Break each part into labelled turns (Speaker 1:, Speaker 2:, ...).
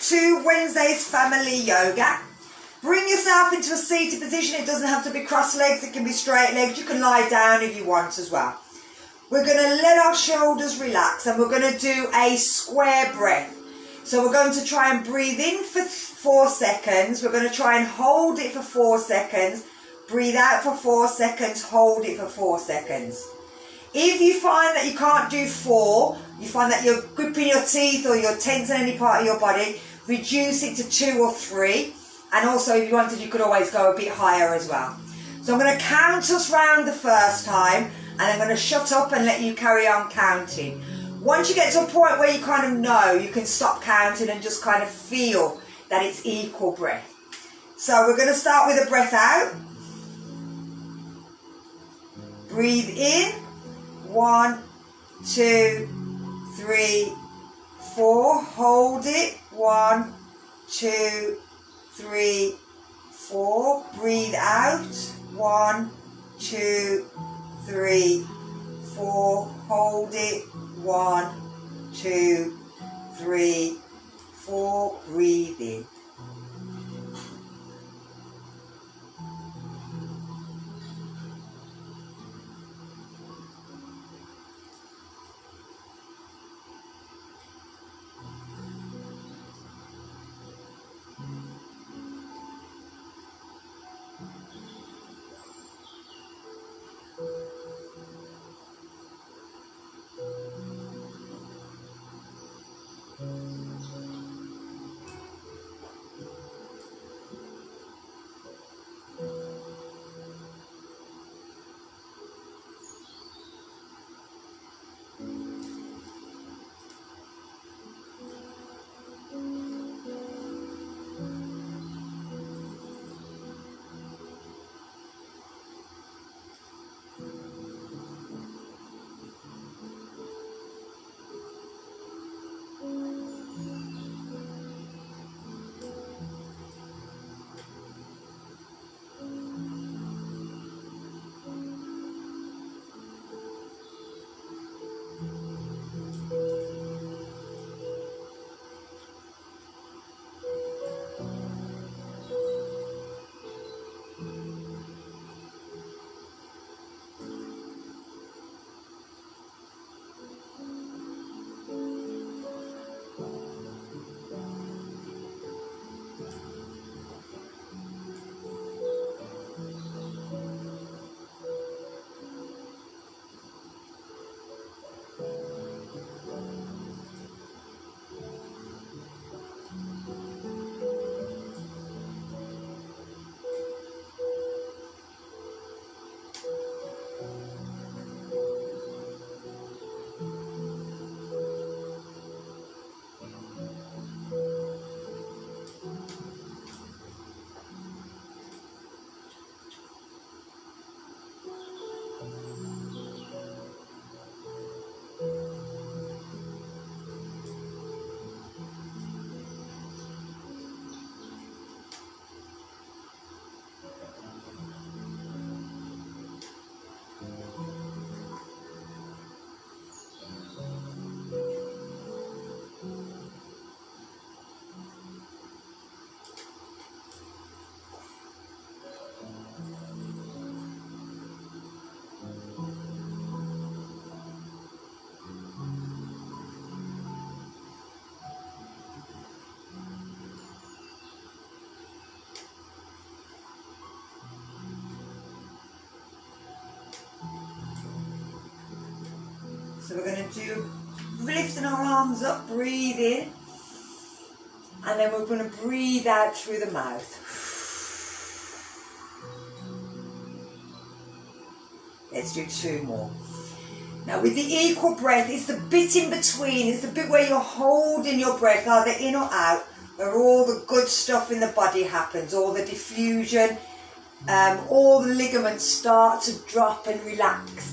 Speaker 1: to Wednesday's family yoga. Bring yourself into a seated position. It doesn't have to be cross legs, it can be straight legs. You can lie down if you want as well. We're going to let our shoulders relax and we're going to do a square breath. So we're going to try and breathe in for 4 seconds. We're going to try and hold it for 4 seconds. Breathe out for 4 seconds, hold it for 4 seconds. If you find that you can't do 4, you find that you're gripping your teeth or you're tense in any part of your body, reduce it to 2 or 3. And also, if you wanted, you could always go a bit higher as well. So I'm going to count us round the first time, and I'm going to shut up and let you carry on counting. Once you get to a point where you kind of know, you can stop counting and just kind of feel that it's equal breath. So we're going to start with a breath out. Breathe in. 1, 2, 3, 4. Hold it. 1, 2, 3, 4. Breathe out. 1, 2, 3, 4. Hold it. 1, 2, 3, 4. Breathe in. So we're going to do lifting our arms up, breathe in, and then we're going to breathe out through the mouth. Let's do 2 more. Now with the equal breath, it's the bit in between, it's the bit where you're holding your breath, either in or out, where all the good stuff in the body happens, all the diffusion, all the ligaments start to drop and relax.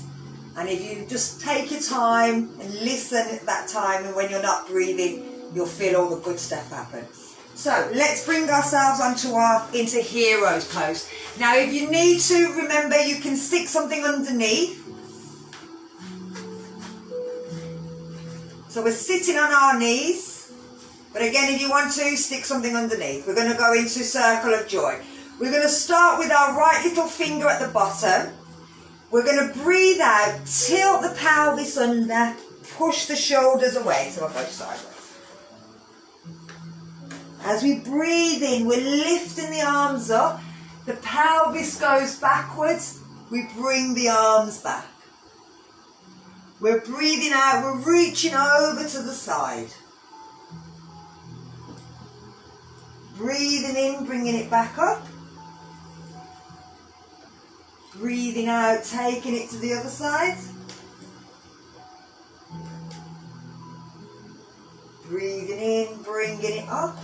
Speaker 1: And if you just take your time and listen at that time, and when you're not breathing, you'll feel all the good stuff happen. So let's bring ourselves into hero's pose. Now if you need to, remember you can stick something underneath. So we're sitting on our knees. But again, if you want to, stick something underneath. We're going to go into circle of joy. We're going to start with our right little finger at the bottom. We're going to breathe out, tilt the pelvis under, push the shoulders away. So I'll go sideways. As we breathe in, we're lifting the arms up. The pelvis goes backwards. We bring the arms back. We're breathing out. We're reaching over to the side. Breathing in, bringing it back up. Breathing out, taking it to the other side. Breathing in, bringing it up.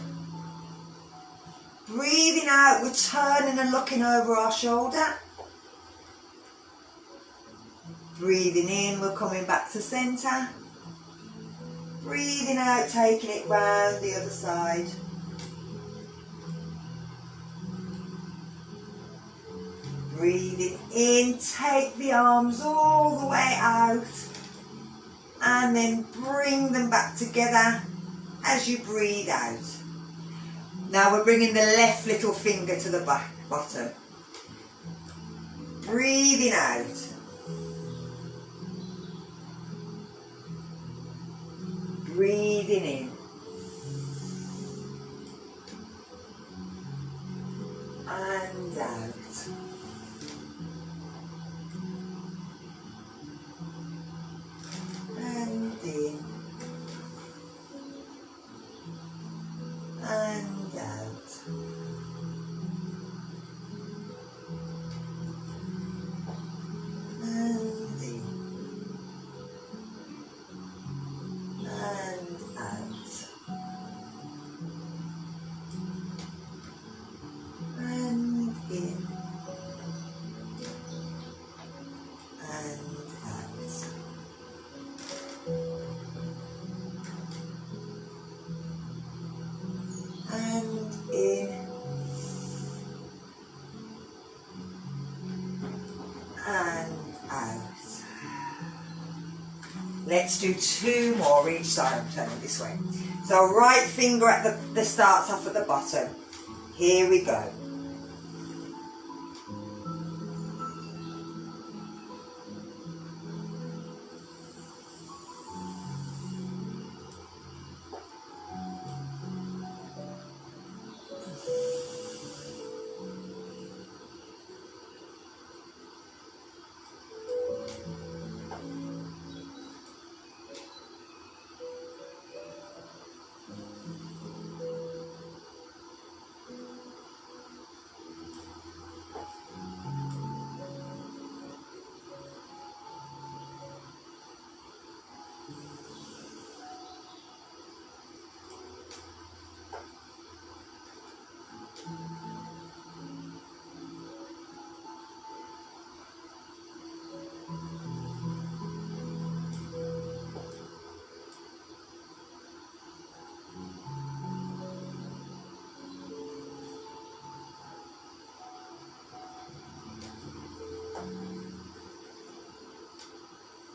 Speaker 1: Breathing out, we're turning and looking over our shoulder. Breathing in, we're coming back to centre. Breathing out, taking it round the other side. Breathing in, take the arms all the way out and then bring them back together as you breathe out. Now we're bringing the left little finger to the bottom. Breathing out. Breathing in. And out. And in. And out. And in. And out. And in. And out. And in. And out. Let's do 2 more each side. I'm turning this way. So right finger at the starts off at the bottom. Here we go.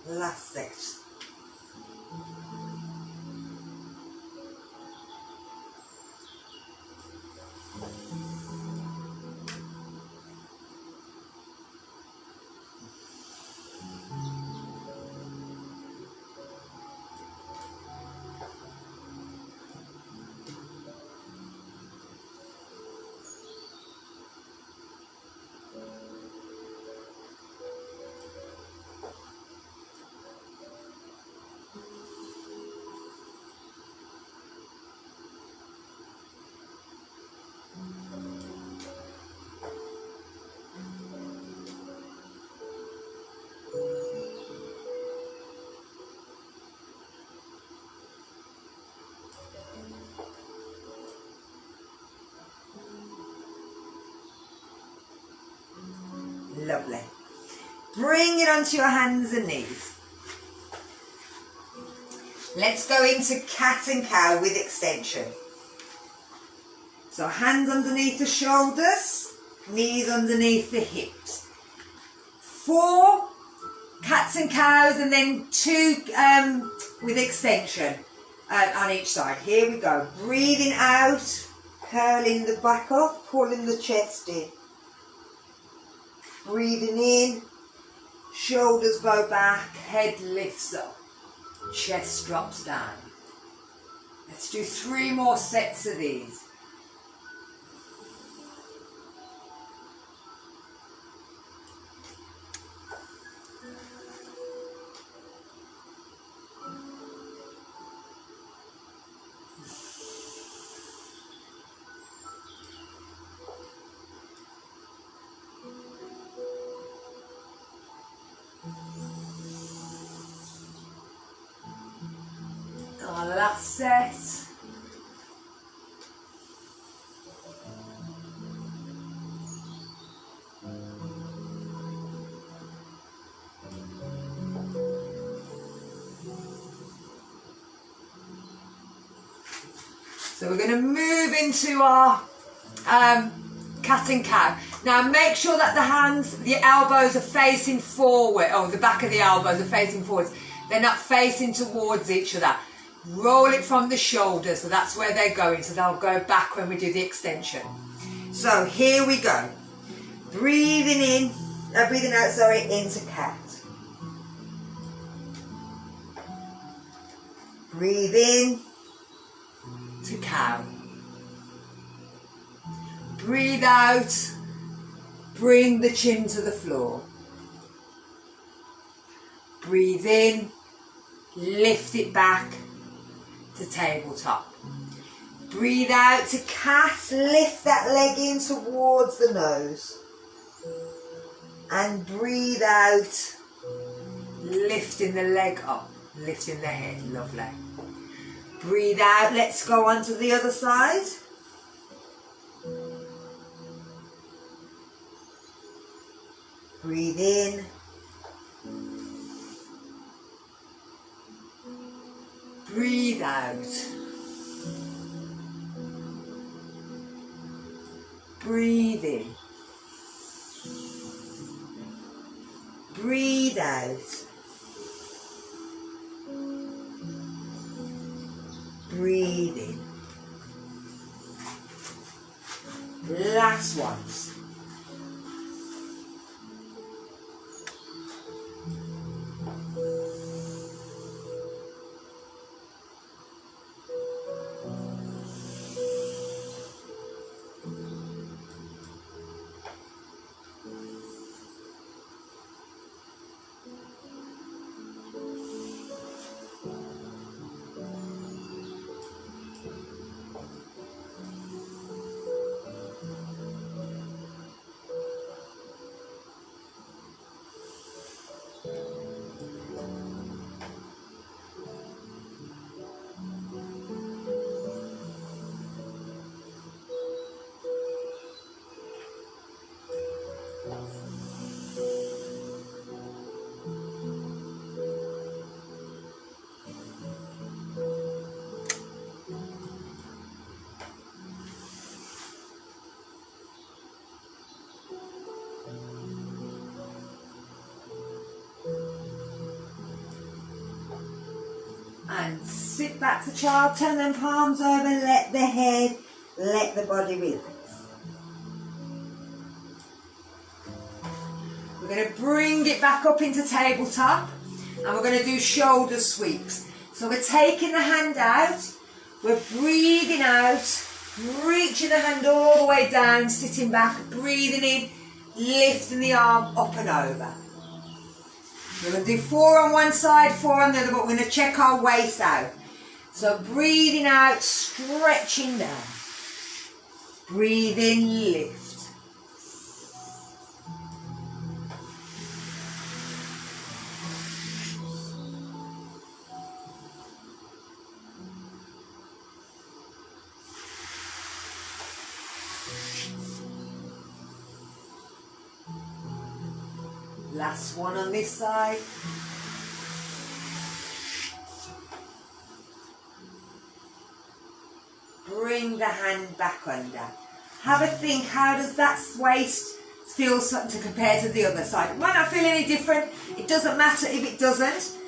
Speaker 1: Last section. Lovely. Bring it onto your hands and knees. Let's go into cat and cow with extension. So hands underneath the shoulders, knees underneath the hips. 4 cats and cows and then 2 with extension. on each side. Here we go. Breathing out, curling the back up, pulling the chest in. Breathing in, shoulders go back, head lifts up, chest drops down. Let's do 3 more sets of these. Our last set. So we're going to move into our cat and cow. Now make sure that the hands, the elbows are facing forward, the back of the elbows are facing forwards. They're not facing towards each other. Roll it from the shoulders, so that's where they're going, so they'll go back when we do the extension. So here we go. Breathing out, into cat. Breathe in to cow. Breathe out, bring the chin to the floor. Breathe in, lift it back to tabletop. Breathe out to cat, lift that leg in towards the nose. And breathe out, lifting the leg up, lifting the head, lovely. Breathe out, let's go on to the other side. Breathe in. Breathe out. Breathe in. Breathe out. Breathe in. Last ones. And sit back to child, turn them palms over, let the head, let the body relax. We're going to bring it back up into tabletop and we're going to do shoulder sweeps. So we're taking the hand out, we're breathing out, reaching the hand all the way down, sitting back, breathing in, lifting the arm up and over. We're going to do 4 on one side, 4 on the other, but we're going to check our waist out. So breathing out, stretching down. Breathe in, lift. Last one on this side. Bring the hand back under. Have a think, how does that waist feel to compare to the other side? It might not feel any different. It doesn't matter if it doesn't.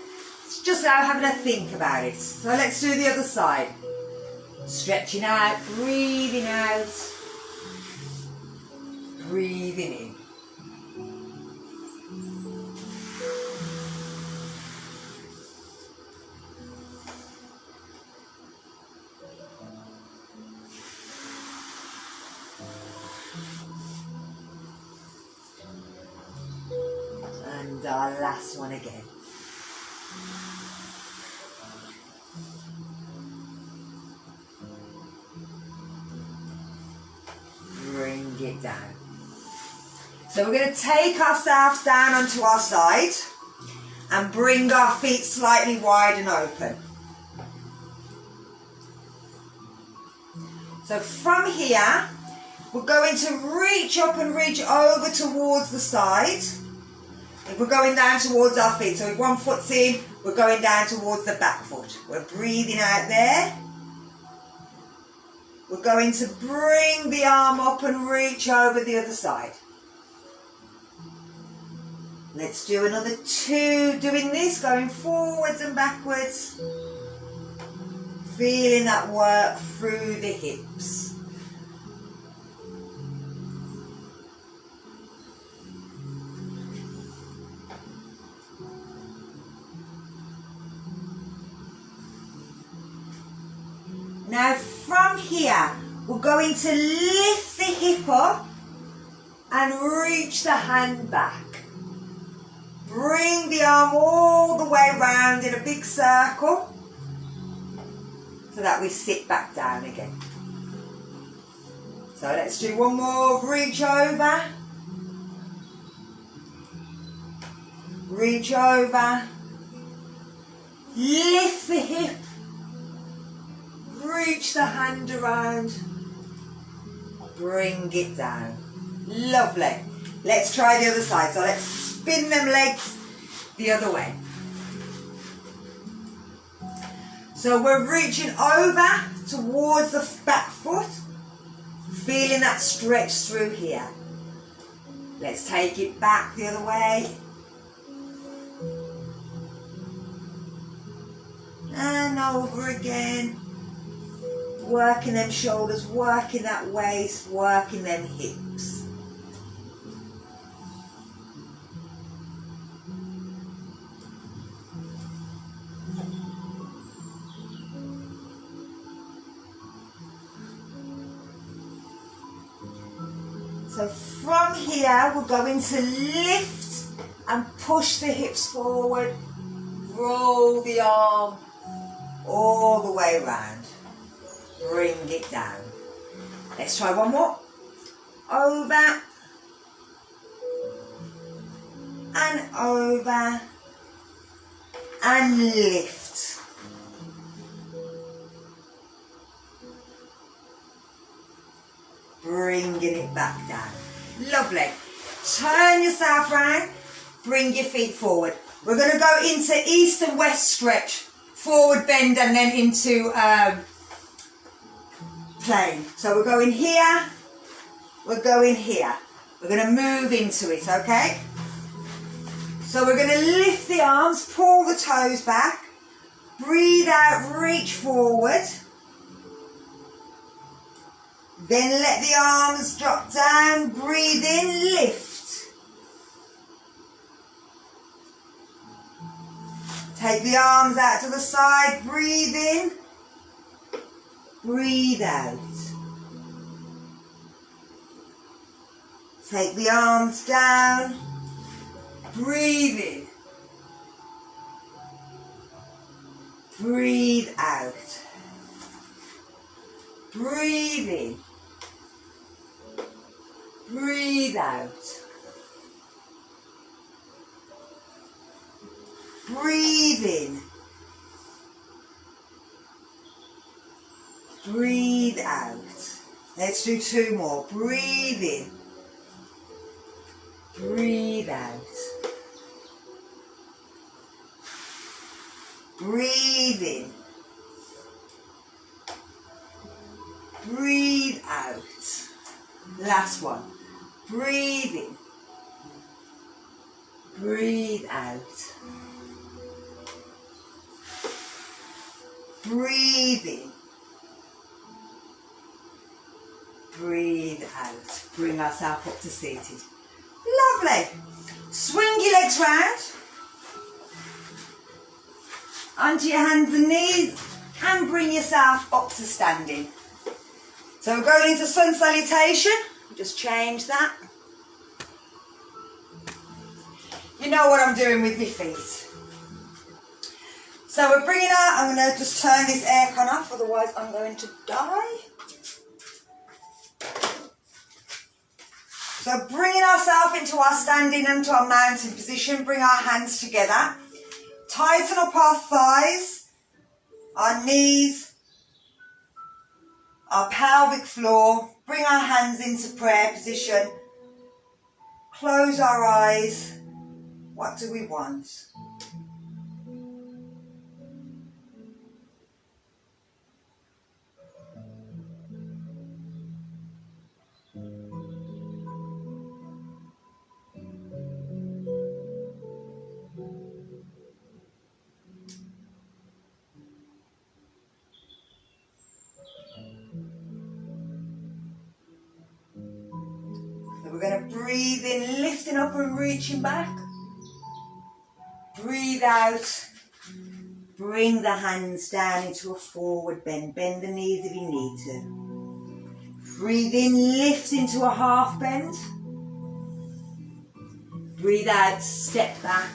Speaker 1: just now having a think about it. So let's do the other side. Stretching out, breathing out, breathing in. And our last one again. Bring it down. So we're going to take ourselves down onto our side and bring our feet slightly wide and open. So from here, we're going to reach up and reach over towards the side. If we're going down towards our feet, so if one foot's in, we're going down towards the back foot. We're breathing out there. We're going to bring the arm up and reach over the other side. Let's do another 2, doing this, going forwards and backwards. Feeling that work through the hips. Now from here, we're going to lift the hip up and reach the hand back. Bring the arm all the way around in a big circle so that we sit back down again. So let's do one more. Reach over. Reach over. Lift the hip. Reach the hand around, bring it down. Lovely. Let's try the other side. So let's spin them legs the other way. So we're reaching over towards the back foot, feeling that stretch through here. Let's take it back the other way. And over again. Working them shoulders, working that waist, working them hips. So from here, we're going to lift and push the hips forward, roll the arm all the way around. Bring it down. Let's try one more. Over. And over. And lift. Bringing it back down. Lovely. Turn yourself round. Bring your feet forward. We're going to go into east and west stretch. Forward bend and then into plane. So we're going here, we're going here. We're going to move into it, okay? So we're going to lift the arms, pull the toes back, breathe out, reach forward. Then let the arms drop down, breathe in, lift. Take the arms out to the side, breathe in. Breathe out. Take the arms down. Breathe in. Breathe out. Breathe in. Breathe out. Breathe in. Breathe out. Let's do 2 more. Breathe in. Breathe out. Breathe in. Breathe out. Last one. Breathe in. Breathe out. Breathe in. Breathe out. Bring ourselves up to seated. Lovely. Swing your legs round. Onto your hands and knees and bring yourself up to standing. So we're going into sun salutation. Just change that. You know what I'm doing with my feet. So we're bringing out, I'm going to just turn this aircon off, otherwise I'm going to die. So bringing ourselves into our standing and to our mountain position, bring our hands together. Tighten up our thighs, our knees, our pelvic floor. Bring our hands into prayer position. Close our eyes. What do we want? We're going to breathe in, lifting up and reaching back. Breathe out. Bring the hands down into a forward bend. Bend the knees if you need to. Breathe in, lift into a half bend. Breathe out, step back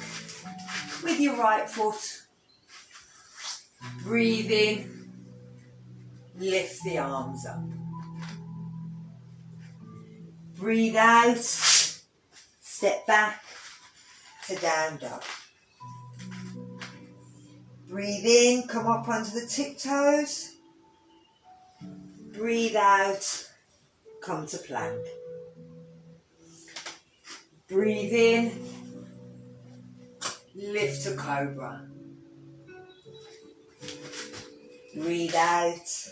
Speaker 1: with your right foot. Breathe in, lift the arms up. Breathe out, step back to down dog. Breathe in, come up onto the tiptoes. Breathe out, come to plank. Breathe in, lift to cobra. Breathe out,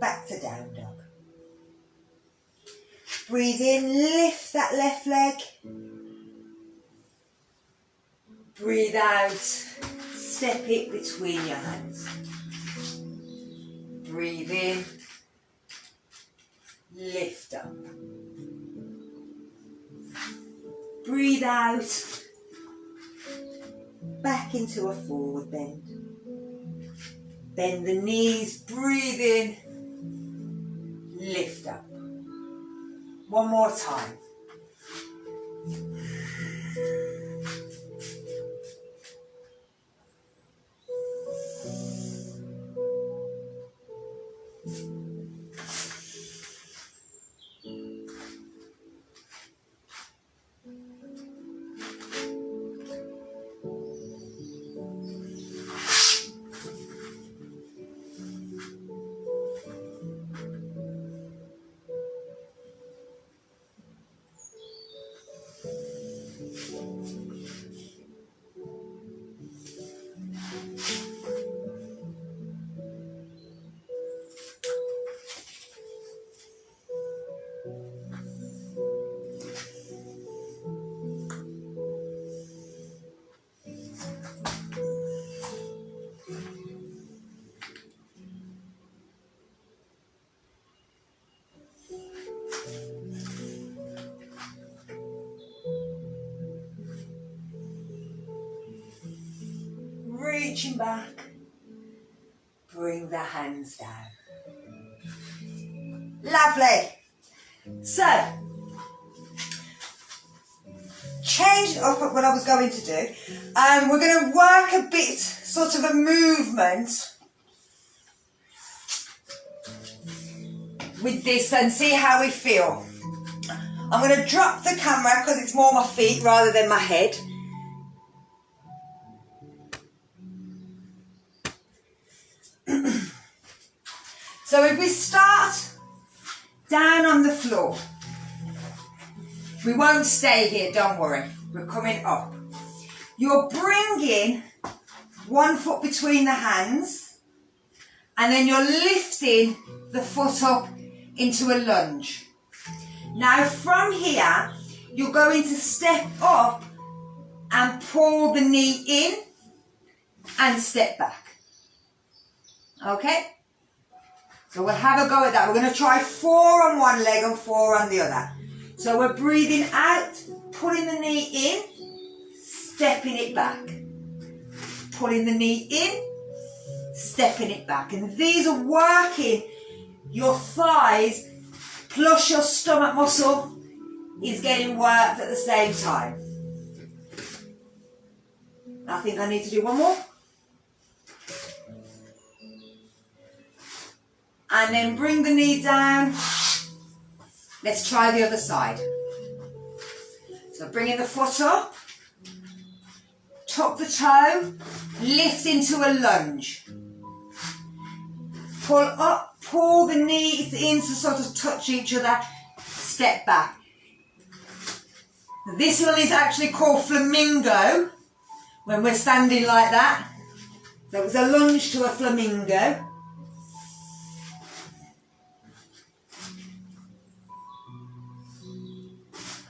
Speaker 1: back to down dog. Breathe in, lift that left leg. Breathe out, step it between your hands. Breathe in, lift up. Breathe out, back into a forward bend. Bend the knees, breathe in, lift up. One more time. Reaching back, bring the hands down. Lovely. So, change up what I was going to do. We're going to work a bit, sort of a movement with this and see how we feel. I'm going to drop the camera because it's more my feet rather than my head. So if we start down on the floor, we won't stay here, don't worry, we're coming up. You're bringing one foot between the hands and then you're lifting the foot up into a lunge. Now from here, you're going to step up and pull the knee in and step back. Okay? So we'll have a go at that. We're going to try 4 on one leg and 4 on the other. So we're breathing out, pulling the knee in, stepping it back. Pulling the knee in, stepping it back. And these are working your thighs plus your stomach muscle is getting worked at the same time. I think I need to do one more. And then bring the knee down. Let's try the other side. So bringing the foot up, tuck the toe, lift into a lunge. Pull up, pull the knees in to sort of touch each other, step back. This one is actually called flamingo when we're standing like that. So it was a lunge to a flamingo.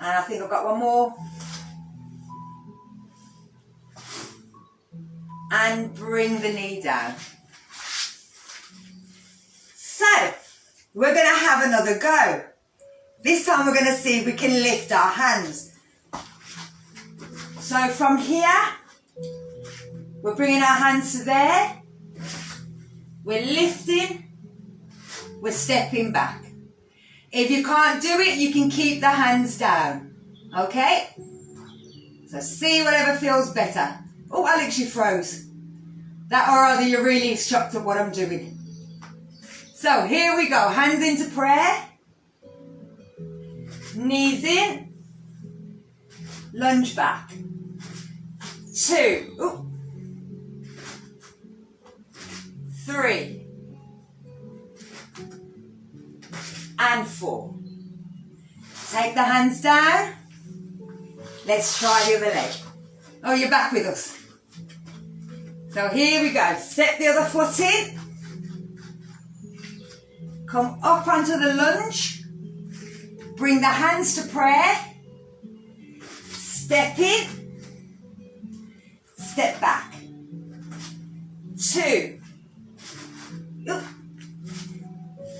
Speaker 1: And I think I've got one more. And bring the knee down. So, we're going to have another go. This time we're going to see if we can lift our hands. So from here, we're bringing our hands to there. We're lifting. We're stepping back. If you can't do it, you can keep the hands down. Okay? So see whatever feels better. Oh, Alex, you froze. That or either you're really shocked at what I'm doing. So here we go. Hands into prayer. Knees in. Lunge back. 2. Ooh. 3. And 4. Take the hands down. Let's try the other leg. Oh, you're back with us. So here we go. Step the other foot in. Come up onto the lunge. Bring the hands to prayer. Step in. Step back. 2.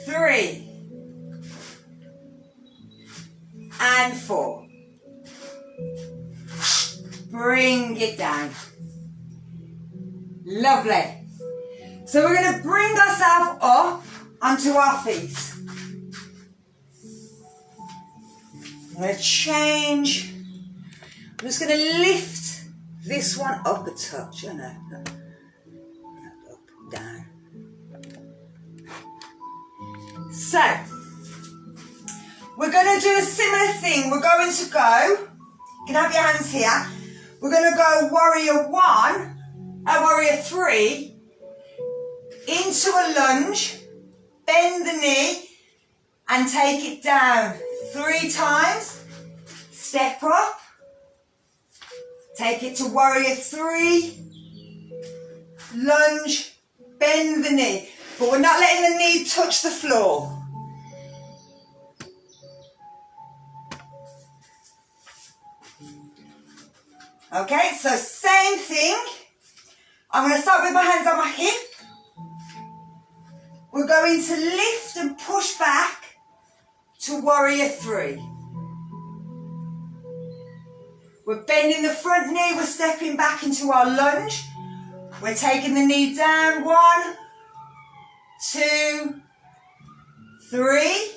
Speaker 1: 3. And 4. Bring it down. Lovely. So we're going to bring ourselves up onto our feet. I'm going to change. I'm just going to lift this one up a touch. You know, up, down. So, we're going to do a similar thing. We're going to go, you can have your hands here. We're going to go warrior 1 and warrior 3 into a lunge, bend the knee and take it down 3 times. Step up, take it to warrior 3, lunge, bend the knee. But we're not letting the knee touch the floor. Okay, so same thing. I'm going to start with my hands on my hip. We're going to lift and push back to warrior 3. We're bending the front knee, we're stepping back into our lunge. We're taking the knee down. 1, 2, 3.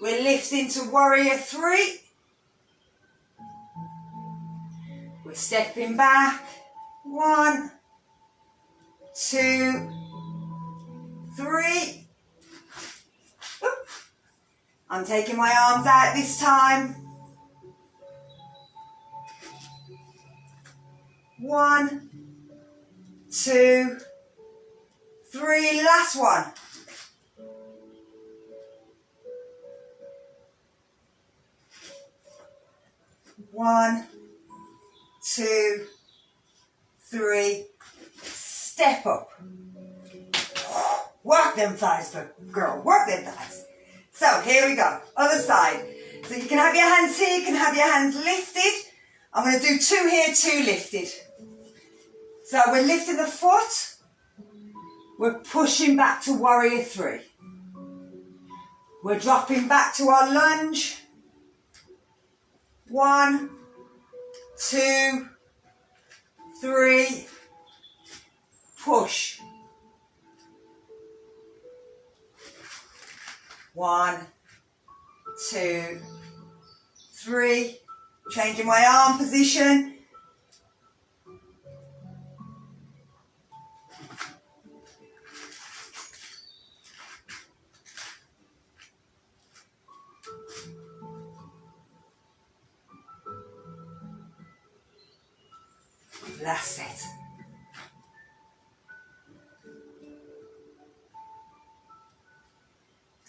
Speaker 1: We're lifting to warrior 3. We're stepping back. 1, 2, 3. Oop. I'm taking my arms out this time. 1, 2, 3. Last one. 1, 2, 3. Step up. Work them thighs, girl. Work them thighs. So here we go. Other side. So you can have your hands here. You can have your hands lifted. I'm going to do 2 here, 2 lifted. So we're lifting the foot. We're pushing back to warrior three. We're dropping back to our lunge. 1, 2, 3, push. 1, 2, 3, changing my arm position. Last set.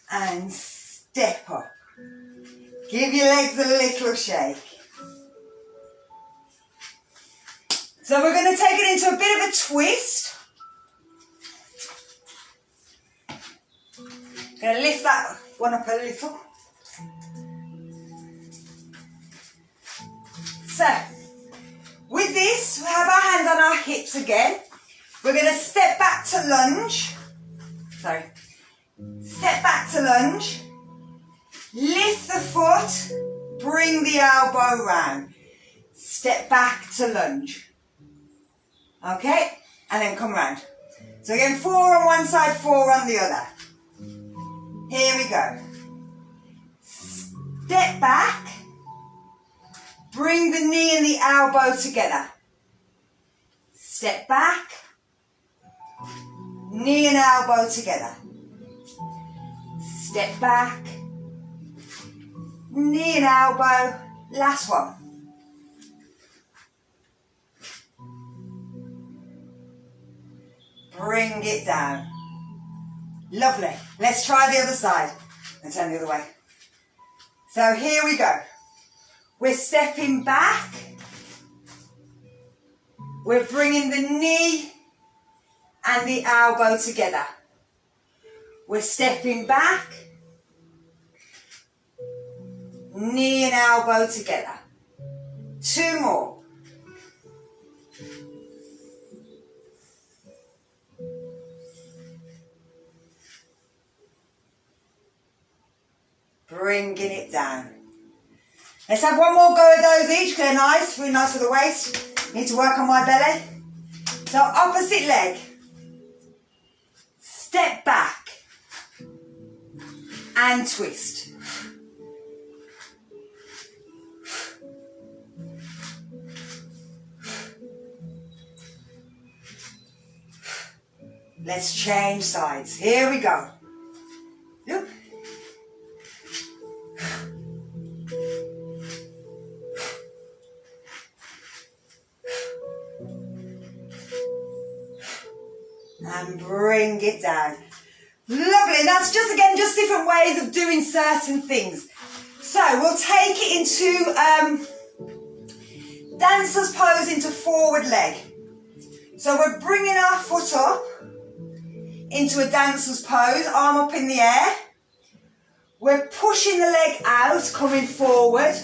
Speaker 1: And step up. Give your legs a little shake. So we're going to take it into a bit of a twist. Going to lift that one up a little. So, with this, we have our hands on our hips again. We're going to step back to lunge. Sorry. Step back to lunge. Lift the foot. Bring the elbow round. Step back to lunge. Okay? And then come round. So again, 4 on one side, 4 on the other. Here we go. Step back. Bring the knee and the elbow together. Step back. Knee and elbow together. Step back. Knee and elbow. Last one. Bring it down. Lovely. Let's try the other side. And turn the other way. So here we go. We're stepping back. We're bringing the knee and the elbow together. We're stepping back. Knee and elbow together. 2 more. Bringing it down. Let's have one more go of those each. They're nice, really nice for the waist. Need to work on my belly. So opposite leg. Step back. And twist. Let's change sides. Here we go. Look. And bring it down. Lovely. That's just, again, just different ways of doing certain things. So we'll take it into dancer's pose, into forward leg. So we're bringing our foot up into a dancer's pose, arm up in the air. We're pushing the leg out, coming forward.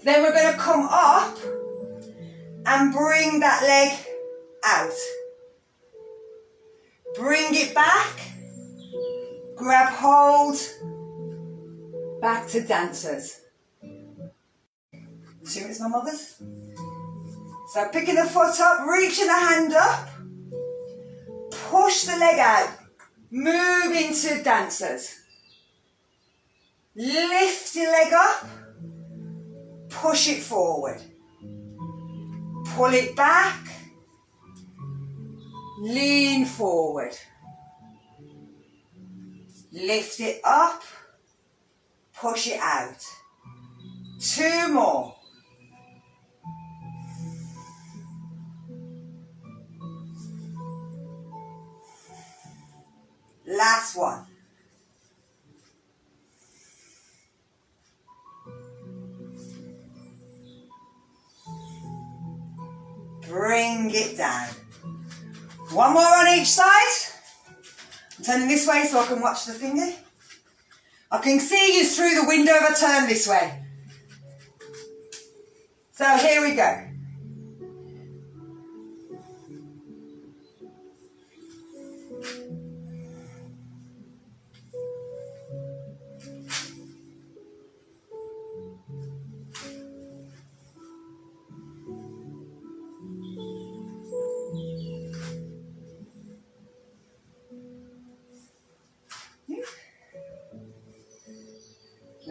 Speaker 1: Then we're going to come up and bring that leg out. Bring it back. Grab hold. Back to dancers. Assume it's my mother's. So picking the foot up, reaching the hand up. Push the leg out. Move into dancers. Lift your leg up. Push it forward. Pull it back. Lean forward. Lift it up. Push it out. 2 more. Last one. Bring it down. 1 more on each side. I'm turning this way so I can watch the thingy. I can see you through the window if I turn this way. So here we go.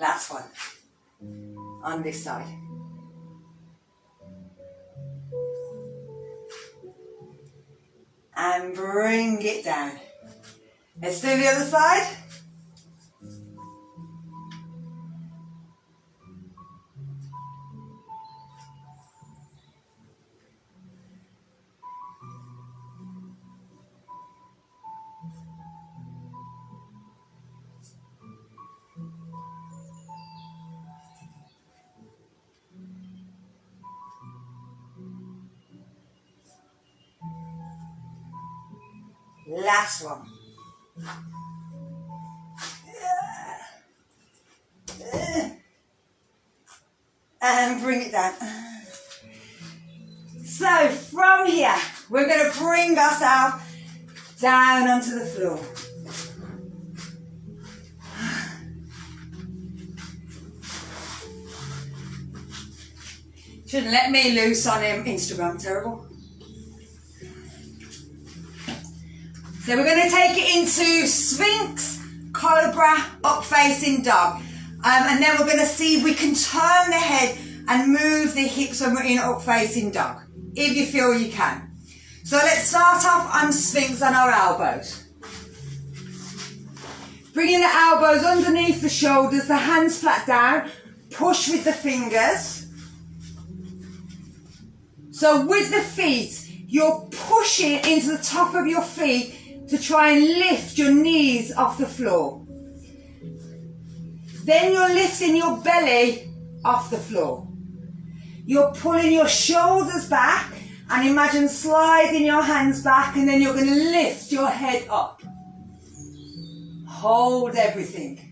Speaker 1: Last one. On this side. And bring it down. Let's do the other side. Last one. And bring it down. So from here, we're going to bring ourselves down onto the floor. Shouldn't let me loose on Instagram, terrible. So we're going to take it into Sphinx, Cobra, up facing dog. And then we're going to see if we can turn the head and move the hips when we're in up facing dog, if you feel you can. So let's start off on Sphinx on our elbows. Bringing the elbows underneath the shoulders, the hands flat down, push with the fingers. So with the feet, you're pushing into the top of your feet to try and lift your knees off the floor. Then you're lifting your belly off the floor. You're pulling your shoulders back and imagine sliding your hands back, and then you're going to lift your head up. Hold everything.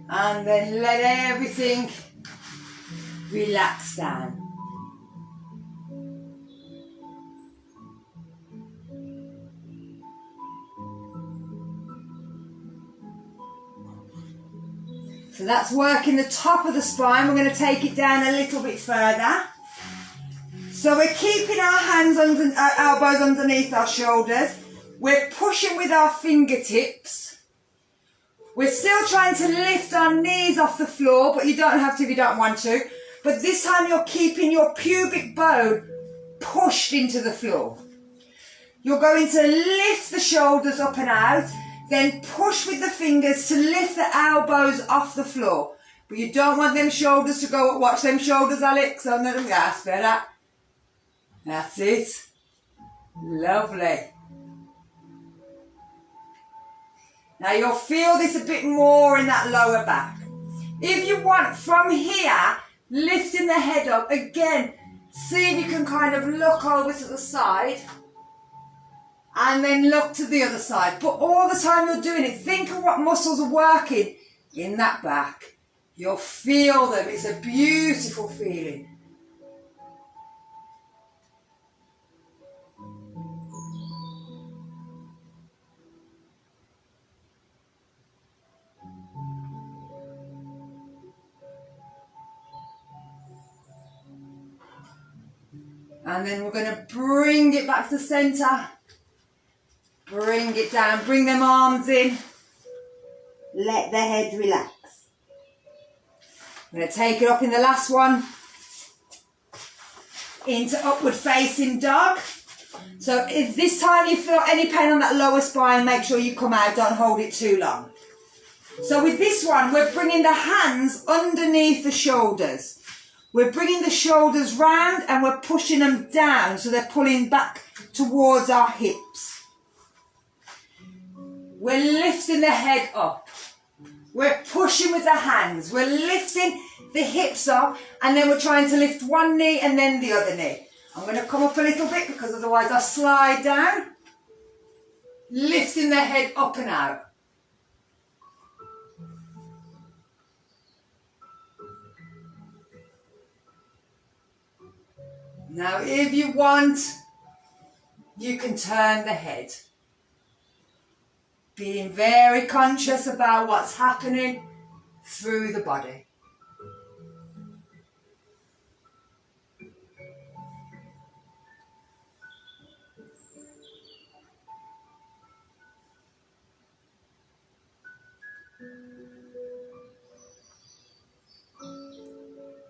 Speaker 1: And then let everything relax down. So that's working the top of the spine. We're going to take it down a little bit further. So we're keeping our hands under, our elbows underneath our shoulders. We're pushing with our fingertips. We're still trying to lift our knees off the floor, but you don't have to if you don't want to. But this time you're keeping your pubic bone pushed into the floor. You're going to lift the shoulders up and out, then push with the fingers to lift the elbows off the floor. But you don't want them shoulders to go up. Watch them shoulders, Alex. Under them gas, better. That's it. Lovely. Now you'll feel this a bit more in that lower back. If you want, from here, lifting the head up, again, see if you can kind of look over to the side and then look to the other side. But all the time you're doing it, think of what muscles are working in that back. You'll feel them. It's a beautiful feeling. And then we're going to bring it back to centre. Bring it down. Bring them arms in. Let the head relax. I'm going to take it up in the last one. Into upward facing dog. So if this time you feel any pain on that lower spine, make sure you come out. Don't hold it too long. So with this one, we're bringing the hands underneath the shoulders. We're bringing the shoulders round and we're pushing them down so they're pulling back towards our hips. We're lifting the head up. We're pushing with the hands. We're lifting the hips up and then we're trying to lift one knee and then the other knee. I'm going to come up a little bit because otherwise I'll slide down. Lifting the head up and out. Now if you want, you can turn the head. Being very conscious about what's happening through the body.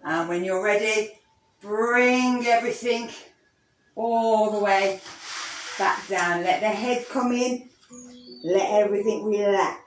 Speaker 1: And when you're ready, bring everything all the way back down. Let the head come in. Let everything relax.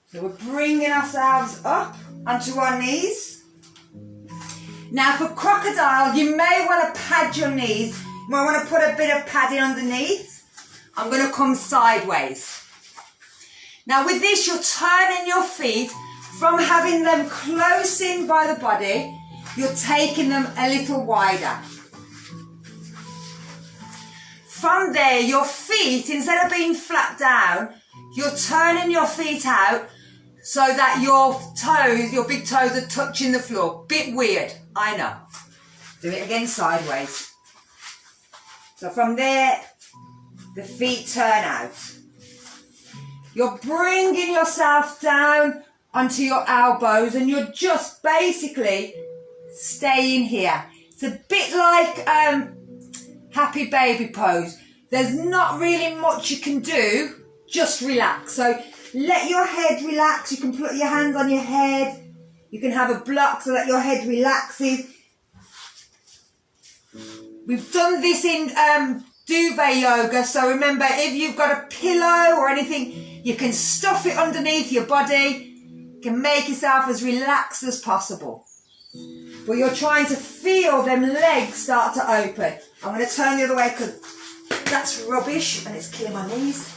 Speaker 1: So we're bringing ourselves up onto our knees. Now for crocodile, you may want to pad your knees. You might want to put a bit of padding underneath. I'm going to come sideways. Now with this, you're turning your feet from having them close in by the body, you're taking them a little wider. From there, your feet, instead of being flat down, you're turning your feet out so that your toes, your big toes are touching the floor. Bit weird, I know. Do it again sideways. So from there, the feet turn out. You're bringing yourself down onto your elbows and you're just basically staying here. It's a bit like happy baby pose. There's not really much you can do, just relax. So let your head relax. You can put your hands on your head. You can have a block so that your head relaxes. We've done this in duvet yoga, so remember, if you've got a pillow or anything, you can stuff it underneath your body. You can make yourself as relaxed as possible. But you're trying to feel them legs start to open. I'm going to turn the other way because that's rubbish and it's killing my knees.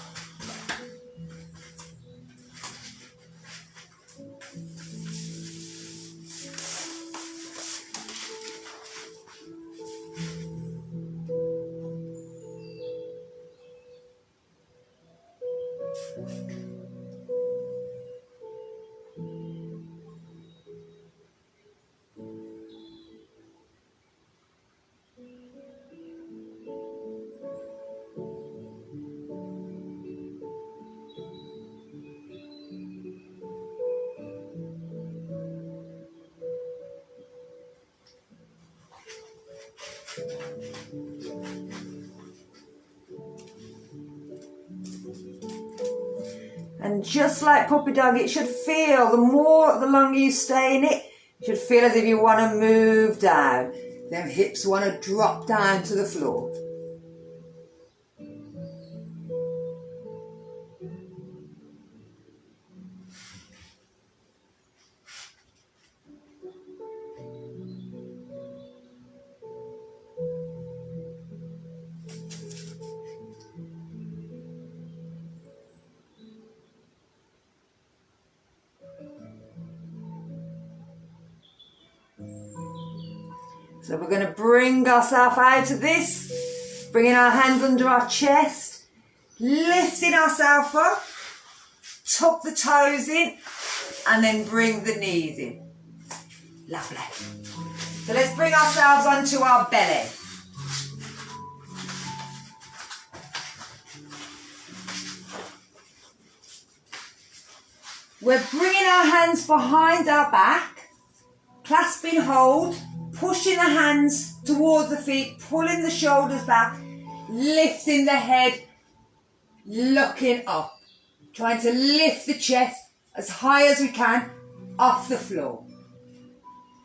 Speaker 1: And just like puppy dog, it should feel, the longer you stay in it, it should feel as if you want to move down. Them hips want to drop down to the floor. So we're going to bring ourselves out of this, bringing our hands under our chest, lifting ourselves up, tuck the toes in, and then bring the knees in. Lovely. So let's bring ourselves onto our belly. We're bringing our hands behind our back, clasping hold, pushing the hands towards the feet, pulling the shoulders back, lifting the head, looking up. Trying to lift the chest as high as we can off the floor.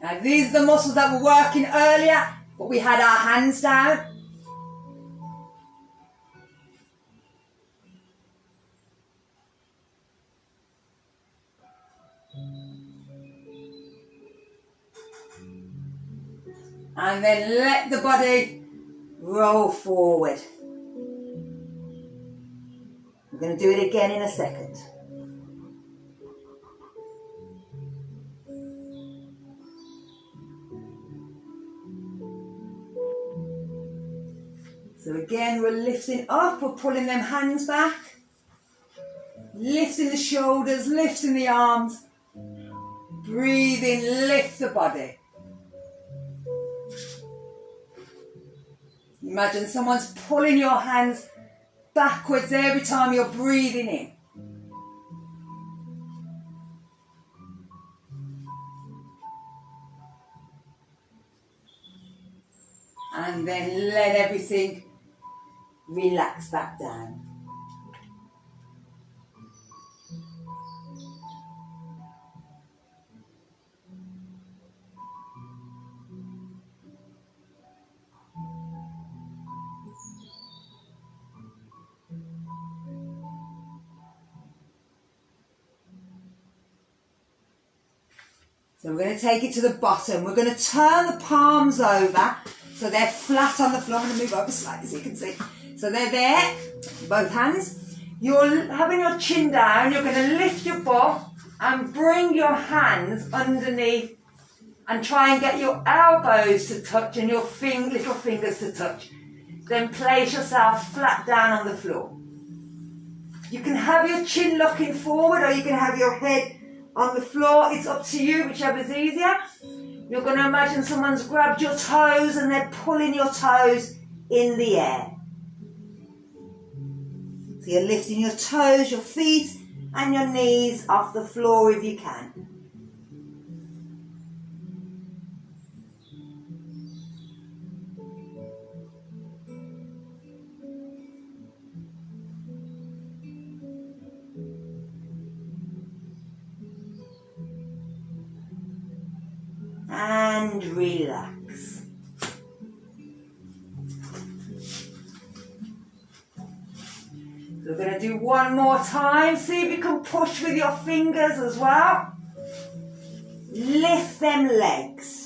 Speaker 1: Now these are the muscles that were working earlier, but we had our hands down. And then let the body roll forward. We're going to do it again in a second. So again, we're lifting up, we're pulling them hands back, lifting the shoulders, lifting the arms, breathing, lift the body. Imagine someone's pulling your hands backwards every time you're breathing in. And then let everything relax back down. So we're going to take it to the bottom. We're going to turn the palms over so they're flat on the floor. I'm going to move over slightly so you can see. So they're there, both hands. You're having your chin down. You're going to lift your butt and bring your hands underneath and try and get your elbows to touch and your little fingers to touch. Then place yourself flat down on the floor. You can have your chin looking forward or you can have your head on the floor. It's up to you, whichever's easier. You're going to imagine someone's grabbed your toes and they're pulling your toes in the air. So you're lifting your toes, your feet and your knees off the floor if you can. And relax. So we're going to do one more time. See if you can push with your fingers as well. Lift them legs.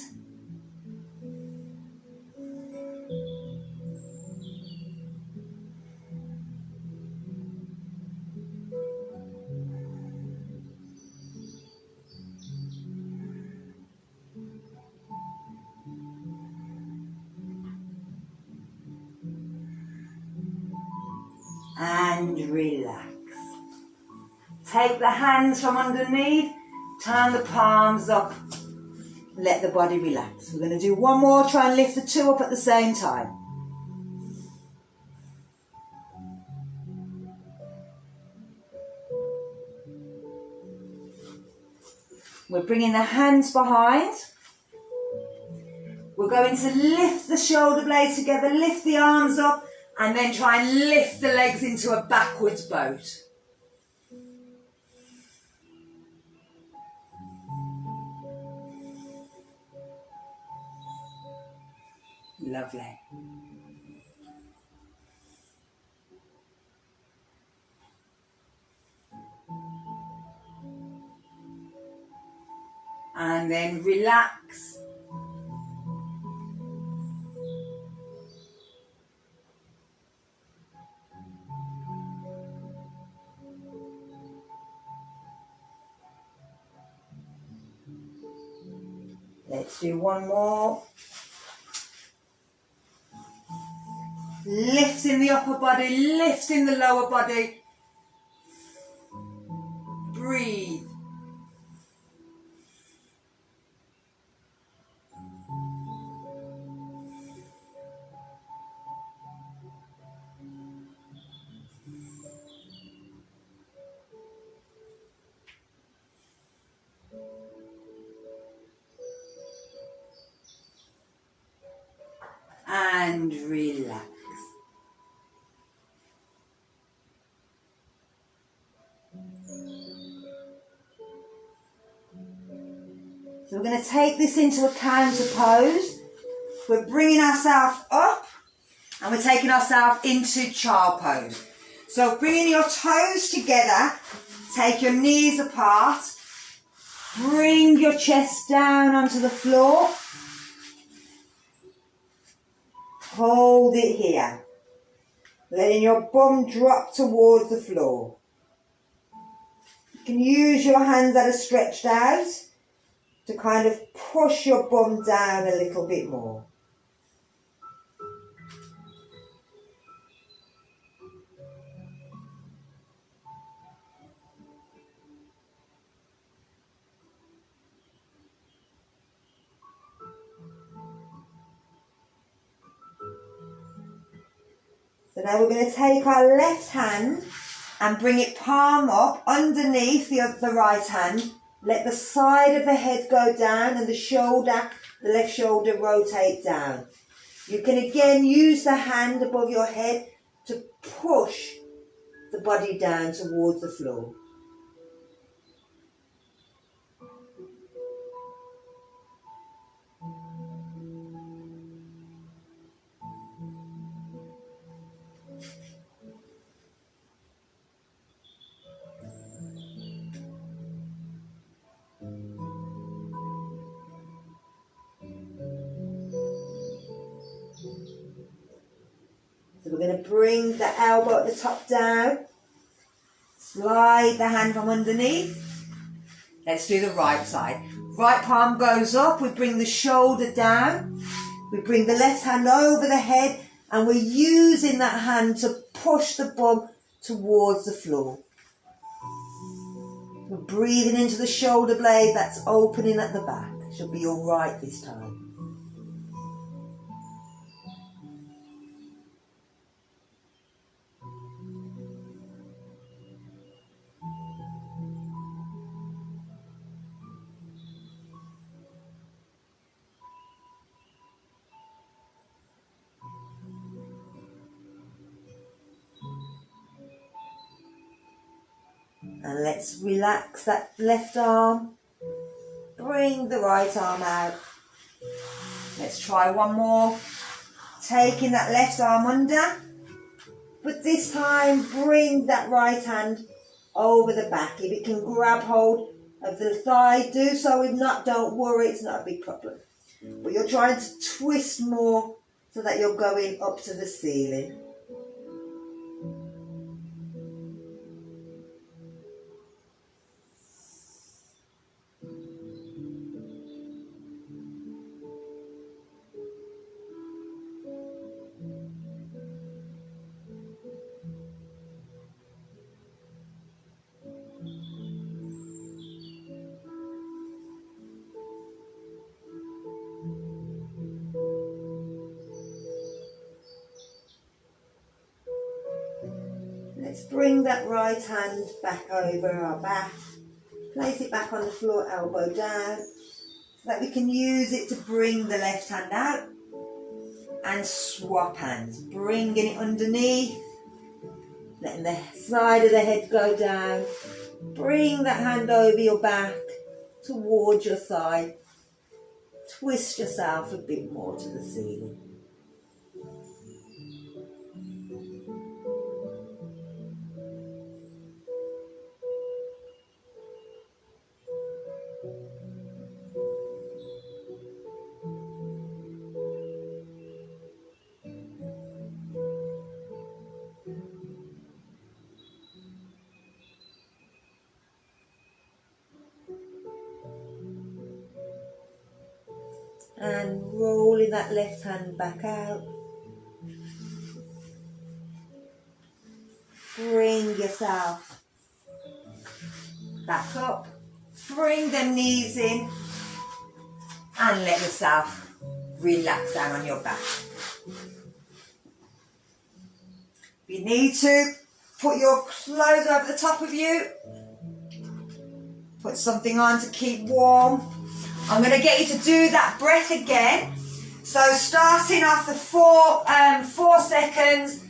Speaker 1: And relax. Take the hands from underneath, turn the palms up, let the body relax. We're going to do one more, try and lift the two up at the same time. We're bringing the hands behind. We're going to lift the shoulder blades together, lift the arms up, and then try and lift the legs into a backwards boat. Lovely. And then relax. Let's do one more. Lifting the upper body, lifting the lower body. Breathe. And relax. So we're going to take this into a counter pose. We're bringing ourselves up and we're taking ourselves into child pose. So bringing your toes together, take your knees apart, bring your chest down onto the floor. Hold it here, letting your bum drop towards the floor. You can use your hands that are stretched out to kind of push your bum down a little bit more. So now we're going to take our left hand and bring it palm up underneath the right hand. Let the side of the head go down and the left shoulder rotate down. You can again use the hand above your head to push the body down towards the floor. So we're going to bring the elbow at the top down, slide the hand from underneath. Let's do the right side. Right palm goes up, we bring the shoulder down, we bring the left hand over the head, and we're using that hand to push the bum towards the floor. We're breathing into the shoulder blade that's opening at the back. Should be all right this time. And let's relax that left arm. Bring the right arm out. Let's try one more. Taking that left arm under. But this time, bring that right hand over the back. If it can grab hold of the thigh, do so. If not, don't worry, it's not a big problem. But you're trying to twist more so that you're going up to the ceiling. Let's bring that right hand back over our back. Place it back on the floor, elbow down, so that we can use it to bring the left hand out. And swap hands, bringing it underneath, letting the side of the head go down. Bring that hand over your back, towards your thigh. Twist yourself a bit more to the ceiling. And rolling that left hand back out. Bring yourself back up. Bring them knees in. And let yourself relax down on your back. If you need to, put your clothes over the top of you. Put something on to keep warm. I'm going to get you to do that breath again. So starting off the 4 seconds,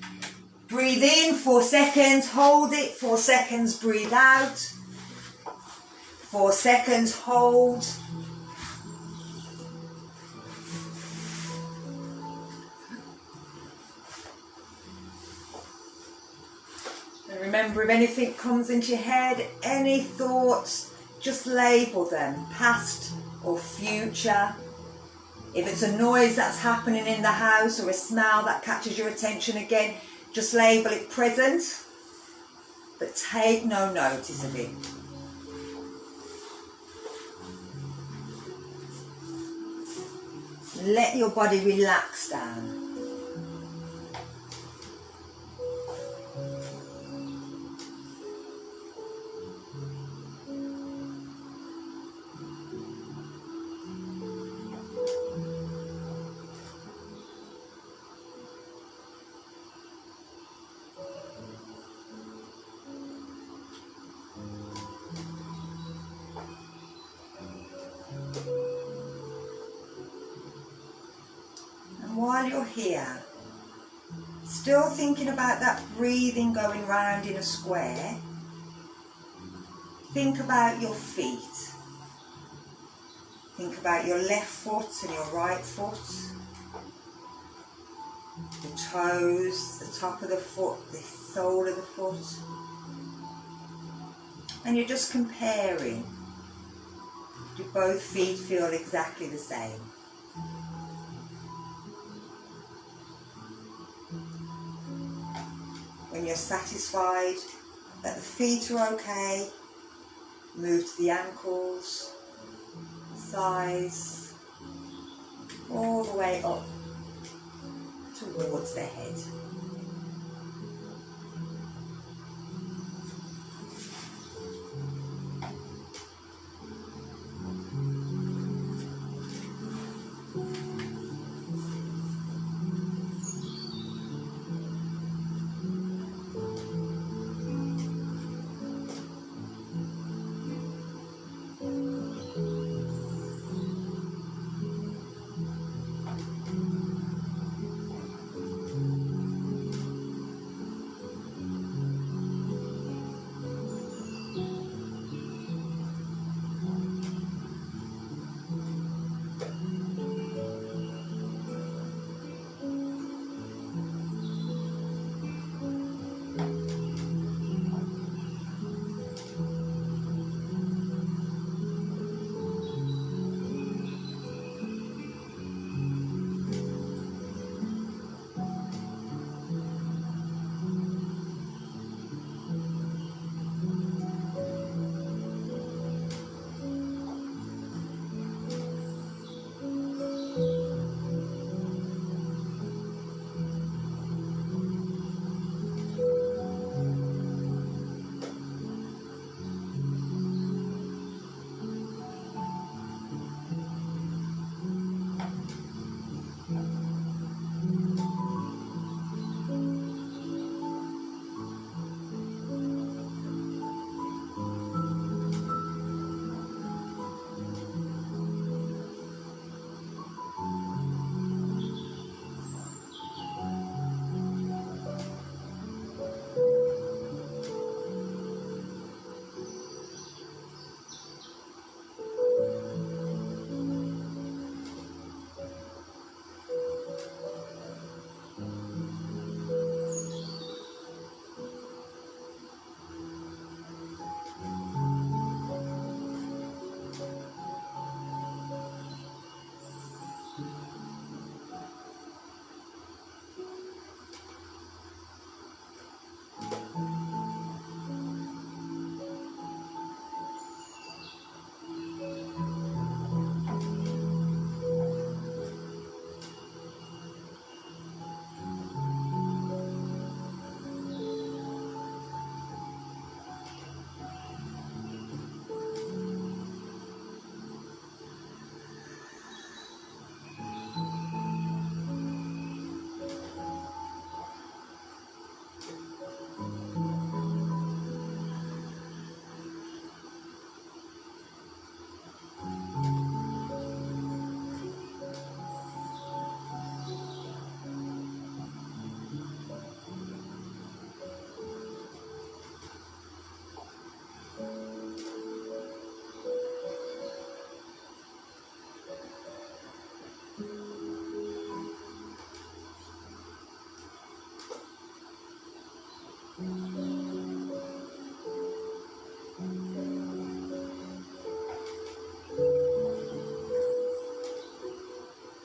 Speaker 1: breathe in, 4 seconds, hold it, 4 seconds, breathe out, 4 seconds, hold. And remember, if anything comes into your head, any thoughts, just label them, past or future. If it's a noise that's happening in the house or a smell that catches your attention again, just label it present, but take no notice of it. Let your body relax down. you're here, still thinking about that breathing going round in a square, think about your feet. Think about your left foot and your right foot, the toes, the top of the foot, the sole of the foot. And you're just comparing. Do both feet feel exactly the same? When you're satisfied that the feet are okay, move to the ankles, thighs, all the way up towards the head.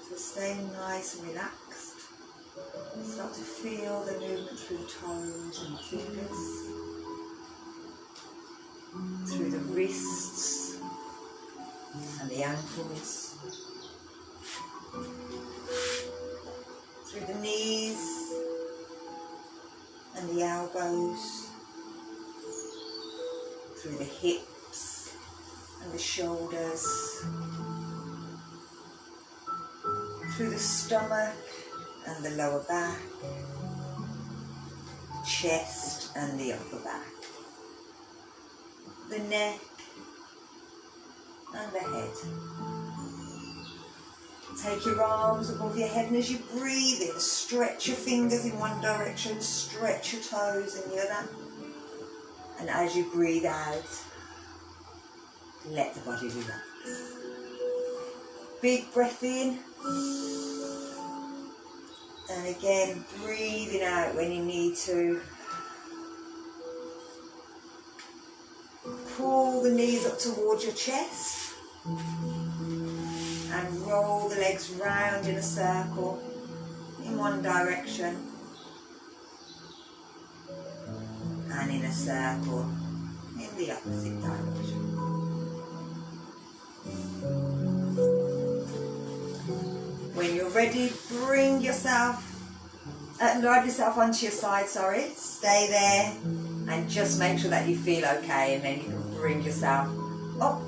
Speaker 1: So staying nice and relaxed. Start to feel the movement through the toes and the fingers, through the wrists and the ankles, through the knees and the elbows, through the hips and the shoulders, through the stomach and the lower back, chest and the upper back, the neck and the head. Take your arms above your head, and as you breathe in, stretch your fingers in one direction, stretch your toes in the other. And as you breathe out, let the body relax. Big breath in. And again, breathing out when you need to. Pull the knees up towards your chest. And roll the legs round in a circle in one direction. And in a circle in the opposite direction. When you're ready, load yourself onto your side, stay there and just make sure that you feel okay, and then you can bring yourself up.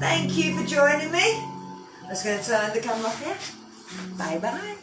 Speaker 1: Thank you for joining me. I'm just going to turn the camera off here. Bye bye.